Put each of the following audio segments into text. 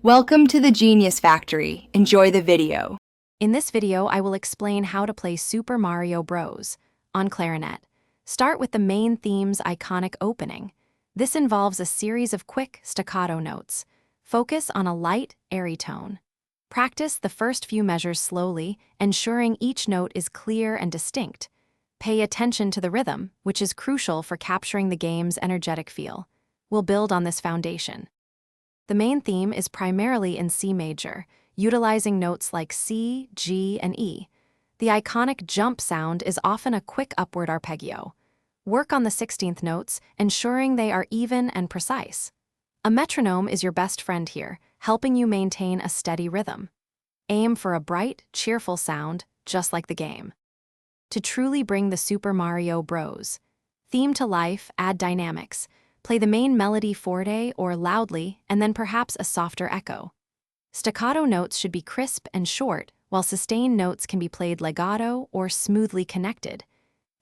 Welcome to the Genius Factory. Enjoy the video. In this video, I will explain how to play Super Mario Bros. On clarinet. Start with the main theme's iconic opening. This involves a series of quick staccato notes. Focus on a light, airy tone. Practice the first few measures slowly, ensuring each note is clear and distinct. Pay attention to the rhythm, which is crucial for capturing the game's energetic feel. We'll build on this foundation. The main theme is primarily in C major, utilizing notes like C, G, and E. The iconic jump sound is often a quick upward arpeggio. Work on the 16th notes, ensuring they are even and precise. A metronome is your best friend here, helping you maintain a steady rhythm. Aim for a bright, cheerful sound, just like the game. To truly bring the Super Mario Bros. Theme to life, add dynamics. Play the main melody forte or loudly, and then perhaps a softer echo. Staccato notes should be crisp and short, while sustained notes can be played legato or smoothly connected.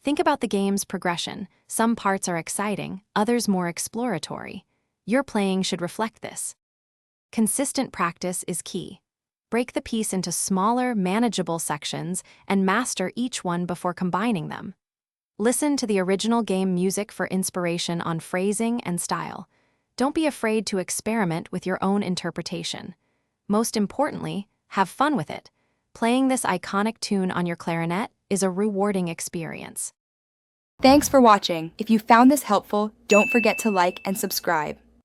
Think about the game's progression. Some parts are exciting, others more exploratory. Your playing should reflect this. Consistent practice is key. Break the piece into smaller, manageable sections and master each one before combining them. Listen to the original game music for inspiration on phrasing and style. Don't be afraid to experiment with your own interpretation. Most importantly, have fun with it. Playing this iconic tune on your clarinet is a rewarding experience. Thanks for watching. If you found this helpful, don't forget to like and subscribe.